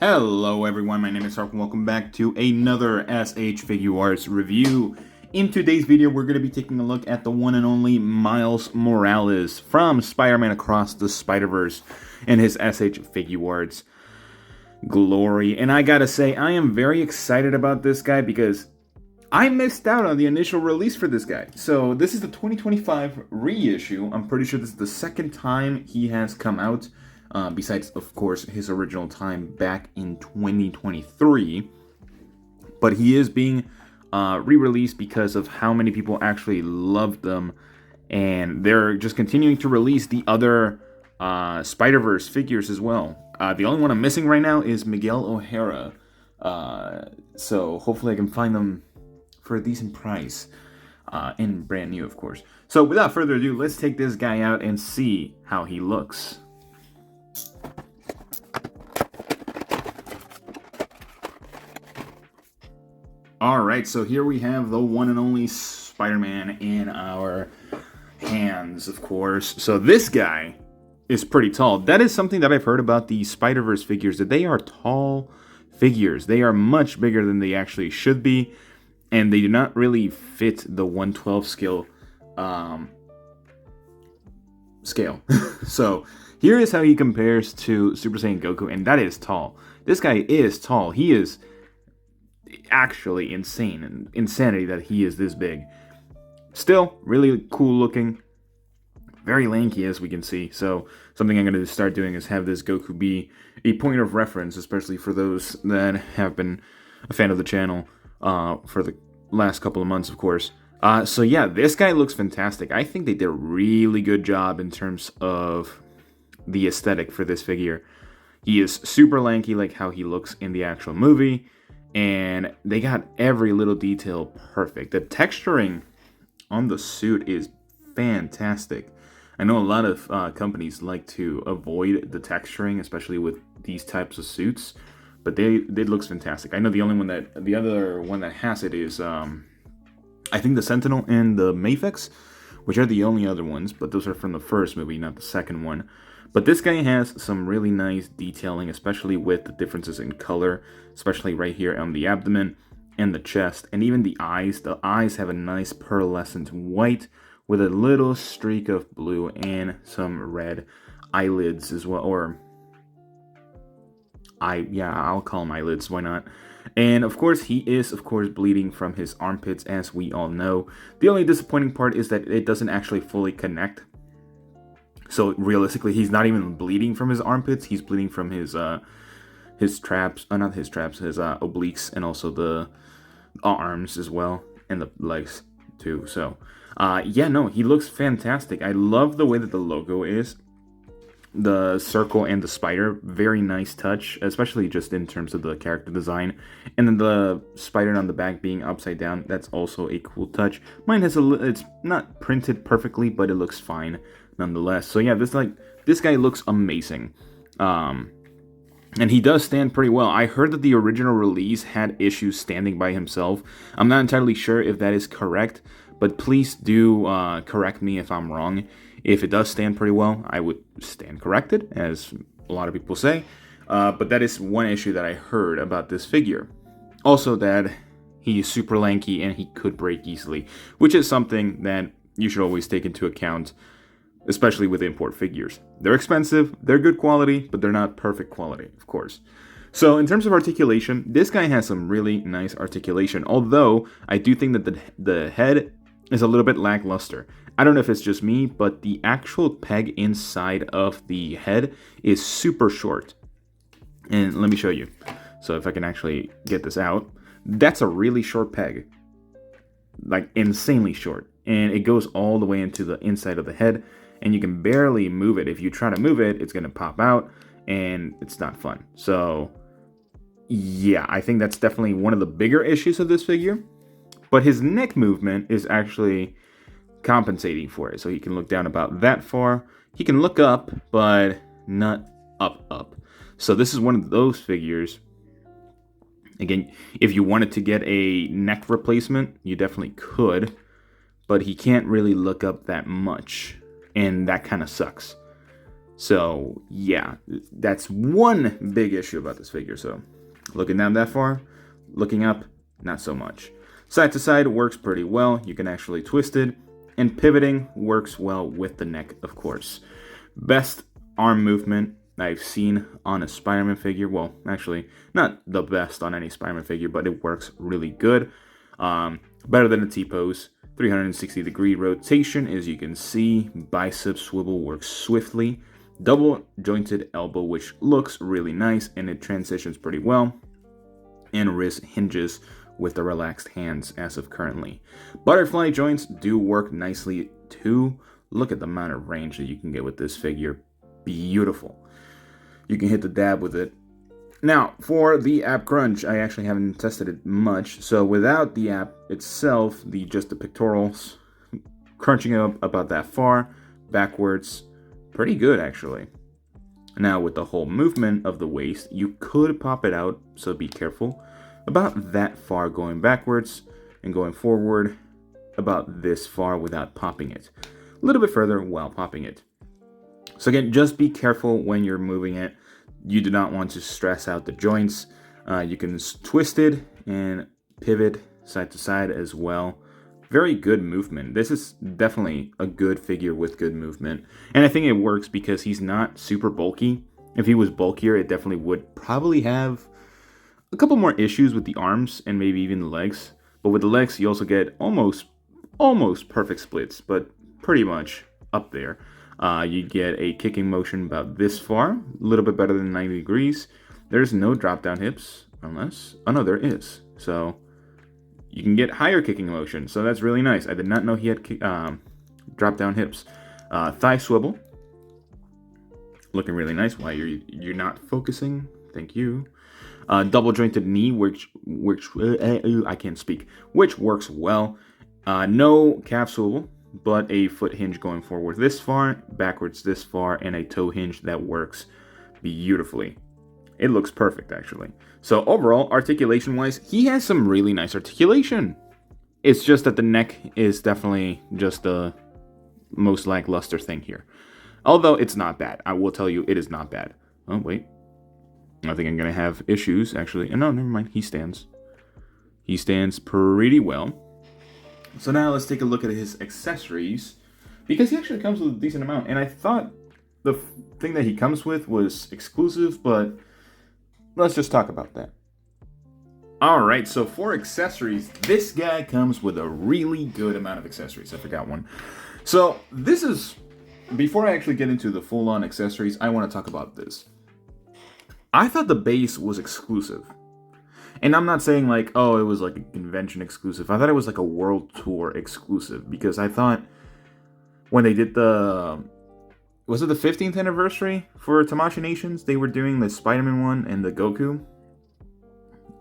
Hello everyone, my name is Sark and welcome back to another SH Figuarts review. In today's video, we're going to be taking a look at the one and only Miles Morales from Spider-Man Across the Spider-Verse and his SH Figuarts glory. And I gotta say, I am very excited about this guy because I missed out on the initial release for this guy. So this is the 2025 reissue. I'm pretty sure this is the second time he has come out. Besides, of course, his original time back in 2023. But he is being re-released because of how many people actually loved them. And they're just continuing to release the other Spider-Verse figures as well. The only one I'm missing right now is Miguel O'Hara. So hopefully I can find them for a decent price. And brand new, of course. So without further ado, let's take this guy out and see how he looks. Alright, so here we have the one and only Spider-Man in our hands, of course. So this guy is pretty tall. That is something that I've heard about the Spider-Verse figures, that they are tall figures. They are much bigger than they actually should be, and they do not really fit the 1/12 scale. So here is how he compares to Super Saiyan Goku, and that is tall. This guy is tall. He is actually insane and insanity that he is this big. Still really cool looking, very lanky as we can see. So something I'm going to start doing is have this Goku be a point of reference, especially for those that have been a fan of the channel for the last couple of months, of course. So yeah, this guy looks fantastic. I think they did a really good job in terms of the aesthetic for this figure. He is super lanky like how he looks in the actual movie. And they got every little detail perfect. The texturing on the suit is fantastic. I know a lot of companies like to avoid the texturing, especially with these types of suits, but it looks fantastic. I know the other one that has it is I think the Sentinel and the Mafex, which are the only other ones, but those are from the first movie, not the second one. But this guy has some really nice detailing, especially with the differences in color, especially right here on the abdomen and the chest, and even the eyes. The eyes have a nice pearlescent white with a little streak of blue and some red eyelids as well, or I'll call them eyelids, why not? And of course, he is, of course, bleeding from his armpits, as we all know. The only disappointing part is that it doesn't actually fully connect. So realistically, he's not even bleeding from his armpits. He's bleeding from his traps, not his traps, his obliques, and also the arms as well, and the legs too. So, yeah, no, he looks fantastic. I love the way that the logo is. The circle and the spider, very nice touch, especially just in terms of the character design. And then the spider on the back being upside down, that's also a cool touch. Mine has it's not printed perfectly, but it looks fine nonetheless. So yeah, this guy looks amazing. And he does stand pretty well. I heard that the original release had issues standing by himself. I'm not entirely sure if that is correct, but please do correct me if I'm wrong. If it does stand pretty well, I would stand corrected, as a lot of people say. But that is one issue that I heard about this figure. Also that he is super lanky and he could break easily, which is something that you should always take into account, especially with import figures. They're expensive, they're good quality, but they're not perfect quality, of course. So in terms of articulation, this guy has some really nice articulation, although I do think that the head is a little bit lackluster. I don't know if it's just me, but the actual peg inside of the head is super short. And let me show you. So if I can actually get this out, that's a really short peg. Like insanely short. And it goes all the way into the inside of the head, and you can barely move it. If you try to move it, it's going to pop out, and it's not fun. So yeah, I think that's definitely one of the bigger issues of this figure. But his neck movement is actually compensating for it. So he can look down about that far. He can look up, but not up. So this is one of those figures. Again, if you wanted to get a neck replacement, you definitely could. But he can't really look up that much. And that kind of sucks. So yeah, that's one big issue about this figure. So looking down that far, looking up, not so much. Side to side works pretty well. You can actually twist it, and pivoting works well with the neck, of course. Best arm movement I've seen on a Spider-Man figure. Well, actually, not the best on any Spider-Man figure, but it works really good. Better than a T-pose. 360-degree rotation, as you can see. Bicep swivel works swiftly. Double jointed elbow, which looks really nice, and it transitions pretty well. And wrist hinges with the relaxed hands as of currently. Butterfly joints do work nicely too. Look at the amount of range that you can get with this figure. Beautiful. You can hit the dab with it. Now, for the ab crunch, I actually haven't tested it much. So without the ab itself, just the pectorals, crunching up about that far, backwards, pretty good actually. Now with the whole movement of the waist, you could pop it out, so be careful. About that far going backwards, and going forward about this far without popping it. A little bit further while popping it. So again, just be careful when you're moving it. You do not want to stress out the joints. You can twist it and pivot side to side as well. Very good movement. This is definitely a good figure with good movement. And I think it works because he's not super bulky. If he was bulkier, it definitely would probably have a couple more issues with the arms and maybe even the legs. But with the legs, you also get almost perfect splits, but pretty much up there. You get a kicking motion about this far, a little bit better than 90 degrees. There's no drop down hips, unless, oh no, there is. So you can get higher kicking motion, so that's really nice. I did not know he had drop down hips. Thigh swivel, looking really nice. Why you're not focusing? Thank you. Double jointed knee, which I can't speak, which works well. No calf swivel, but a foot hinge going forward this far, backwards this far, and a toe hinge that works beautifully. It looks perfect, actually. So overall, articulation-wise, he has some really nice articulation. It's just that the neck is definitely just the most lackluster thing here. Although it's not bad. I will tell you, it is not bad. Oh, wait. I think I'm going to have issues, actually. No, never mind. He stands. He stands pretty well. So now let's take a look at his accessories, because he actually comes with a decent amount, and I thought the thing that he comes with was exclusive, but let's just talk about that. Alright, so for accessories, this guy comes with a really good amount of accessories. I forgot one. So this is, before I actually get into the full-on accessories, I want to talk about this. I thought the base was exclusive. And I'm not saying like, oh, it was like a convention exclusive. I thought it was like a world tour exclusive, because I thought when they did was it the 15th anniversary for Tamashii Nations? They were doing the Spider-Man one and the Goku.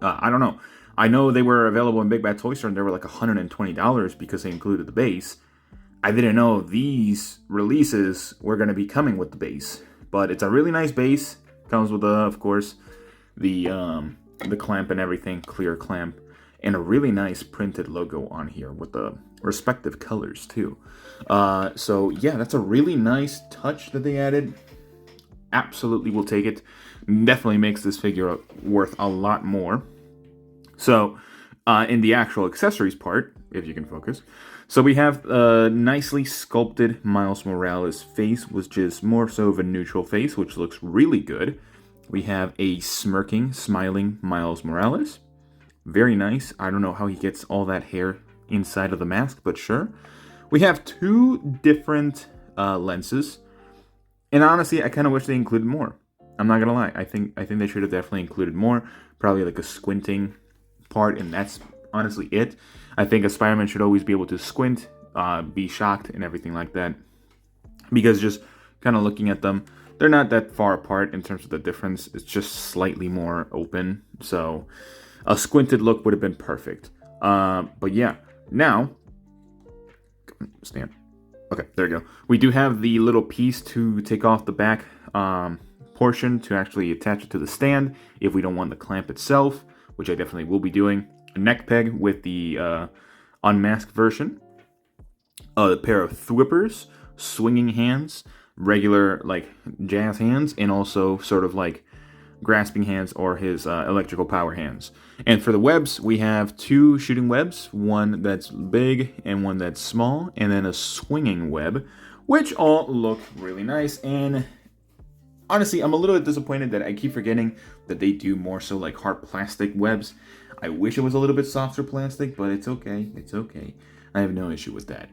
I don't know. I know they were available in Big Bad Toy Store and they were like $120 because they included the base. I didn't know these releases were going to be coming with the base. But it's a really nice base. Comes with, of course, the clamp and everything, clear clamp, and a really nice printed logo on here with the respective colors too. So yeah, that's a really nice touch that they added. Absolutely will take it. Definitely makes this figure worth a lot more. So in the actual accessories part, if you can focus, so we have a nicely sculpted Miles Morales face, which is more so of a neutral face, which looks really good. We have a smirking, smiling Miles Morales. Very nice. I don't know how he gets all that hair inside of the mask, but sure. We have two different lenses. And honestly, I kind of wish they included more. I'm not gonna lie. I think they should have definitely included more. Probably like a squinting part, and that's honestly it. I think a Spider-Man should always be able to squint, be shocked, and everything like that. Because just kind of looking at them, they're not that far apart in terms of the difference. It's just slightly more open. So a squinted look would have been perfect. But yeah, now, stand. Okay, there you go. We do have the little piece to take off the back portion to actually attach it to the stand if we don't want the clamp itself, which I definitely will be doing. A neck peg with the unmasked version. A pair of thwippers, swinging hands, regular like jazz hands and also sort of like grasping hands or his electrical power hands. And for the webs, we have two shooting webs, one that's big and one that's small, and then a swinging web, which all look really nice. And honestly, I'm a little bit disappointed that I keep forgetting that they do more so like hard plastic webs. I wish it was a little bit softer plastic, but it's okay. It's okay. I have no issue with that.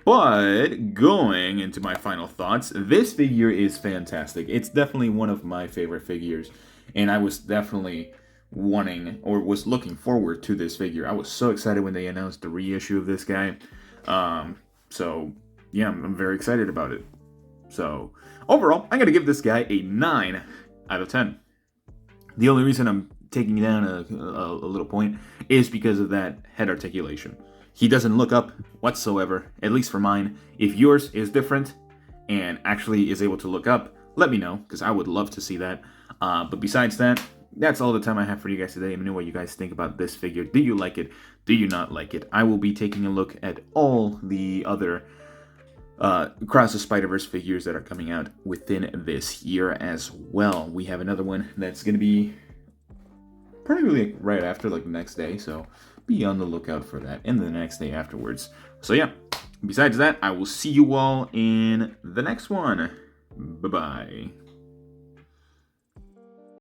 But going into my final thoughts, this figure is fantastic. It's definitely one of my favorite figures, and I was definitely wanting or was looking forward to this figure. I was so excited when they announced the reissue of this guy. So yeah, I'm very excited about it. So overall, I'm gonna give this guy a 9 out of 10. The only reason I'm taking down a little point is because of that head articulation. He doesn't look up whatsoever, at least for mine. If yours is different and actually is able to look up, let me know, because I would love to see that. But besides that, that's all the time I have for you guys today. Let me know what you guys think about this figure. Do you like it? Do you not like it? I will be taking a look at all the other Across the Spider-Verse figures that are coming out within this year as well. We have another one that's going to be probably right after, like the next day, so be on the lookout for that, and the next day afterwards. So yeah, besides that, I will see you all in the next one. Bye-bye.